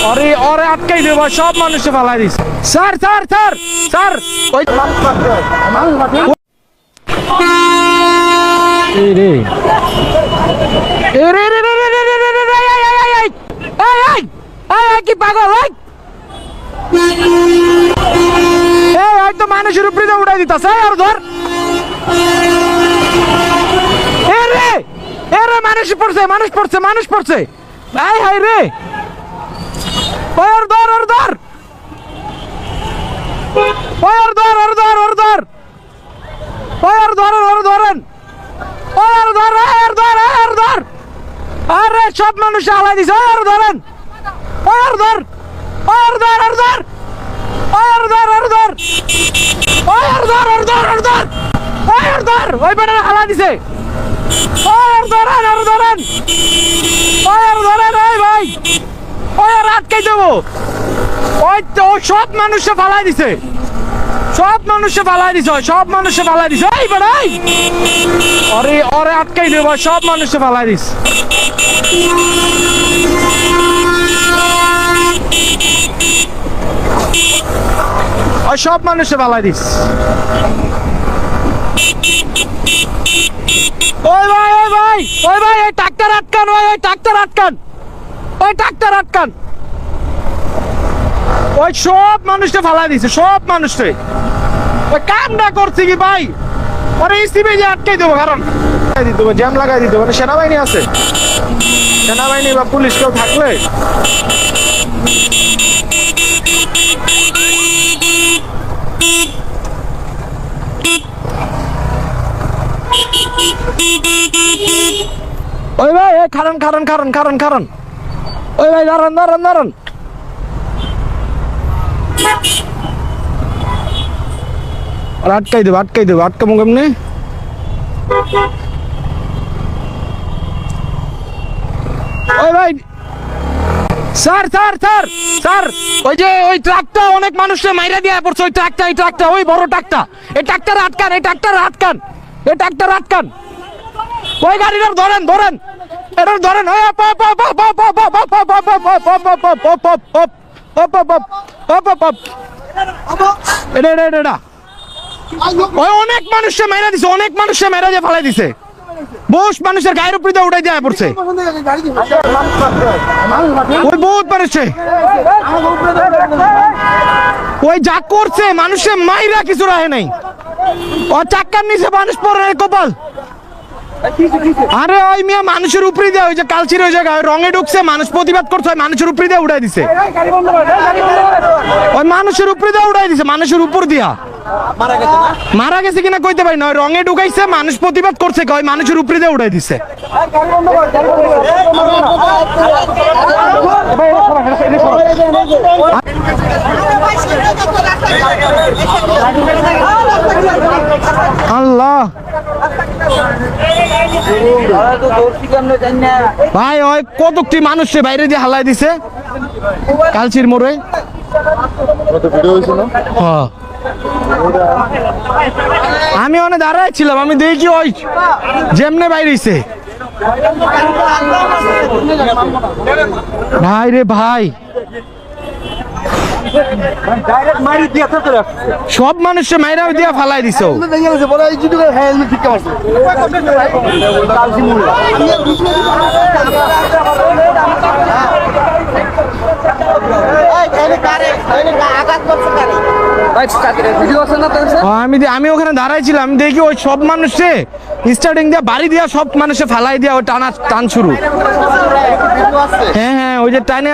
ওরে ওরে আটকাই দেবো, সব মানুষে ফালাই this. Sir sir sir sir ওই কি পাগল হয়তো মানুষের উপরে উঠাই দিতাছে। আর ধর মানুষ পড়ছে, মানুষ পড়ছে, মানুষ পড়ছে। হাই হাই রে, ওর ধর, ওর ধর, ওর ধর, ওর ধর, ওর ধর, ওর ধর, ওর ধরেন, ওর ধর, ওর ধর, ওর ধর। আরে সব মানুষ আলাই দিছে, ওর ধরেন, ওর ধর, ওর ধর, ওর ধর, ওর ধর, ওর ধর, ওর ধর, ওর ধর, ওর ধর, ওর ধর, ওই বেটা হালা দিছে। ওর ধরেন, ওর ধরেন, ওর ধরেন, ওই ভাই, ওই আটকাই দেবো। ওই তো সব মানুষে ফালাই দিছে, সব মানুষে ফালাই দিছে, সব মানুষে ফালাই দিছে। এই বেড়াই ওরে ওরে আটকাই দেবো, সব মানুষে ফালাই দিস। ওই সব মানুষে ফালাই দিস। ওই ভাই, ওই ভাই, ওই ভাই, ওই ট্রাক্টর আটকান, ওই ট্রাক্টর আটকান, ওই ট্রাক্টর আটকান। ওই সব মানুষকে ফালাই দিছে, সব মানুষকে। ওই কামটা করছে কি ভাই, ওরে ইসিবে যে আটকাই দেবো, কারণ দিতে হবে, জ্যাম লাগাই দিতে হবে। সেনাবাহিনী আছে, সেনাবাহিনী বা পুলিশ কেউ থাকলে ওই ভাই, খারান খারান খারান খারান খারান, ওই ভাই দাঁড়ান দাঁড়ান দাঁড়ান। আর আটকাই দেবো, আটকাই দেবো, আটকাবো কেমনি? ওই ভাই স্যার স্যার স্যার স্যার, ওই যে ওই ট্রাকটা অনেক মানুষের মাইরা দিয়ে পড়ছে। ওই ট্রাকটা, এই ট্রাকটা, ওই বড় ট্রাকটা, এই ট্রাকটার আটকান, এই ট্রাকটার আটকান, এই ট্রাকটার আটকান। ওই গাড়িটার ধরেন, ধরেন, এটার ধরেন। ওই অনেক মানুষে মেরা দিছে, অনেক মানুষে মেরা দিয়ে ফালাই দিছে। বহুত মানুষের গায়ের উপরে দিয়ে উঠাই দেয়া পড়ছে। ওই বহুত মানুষে ওই যা করছে, মানুষের মাইরা কিছু রাহে নাই। ও চাক্কার নিচে মানুষ পড়ে কপাল। আরে ওই মিয়া মানুষের উপরে দেয়া, ওই যে কালচির ওই জায়গায় রঙে ঢুকছে, মানুষ প্রতিবাদ করছে, মানুষের উপরে দিয়ে উঠাই দিছে। ওই মানুষের উপরে দিয়ে উঠাই দিছে, মানুষের উপর দিয়া। মারা গেছে কিনা কইতে পারি না, ওই রঙে ঢুকাইছে, মানুষ প্রতিবাদ করছে, ওই মানুষের উপরে দিয়ে উঠাই দিছে। আল্লাহ ভাই, ওই কতটি মানুষে বাইরে দিয়ে হালাই দিছে কালচির মোড়ে। আমি ওখানে দাঁড়াই ছিলাম, আমি দেখি ওই যেমনে বাইরেছে। ভাই রে ভাই, সব মানুষের মাইরা দিয়া ফালাই দিছ। আমি ওখানে দাঁড়াইছিলাম, আমি দেখি ওই সব মানুষে স্টার্টিং দিয়া বাড়ি দিয়া সব মানুষে ফালাই দিয়া ওই টানা টান শুরু। হ্যাঁ হ্যাঁ, ওই যে টানে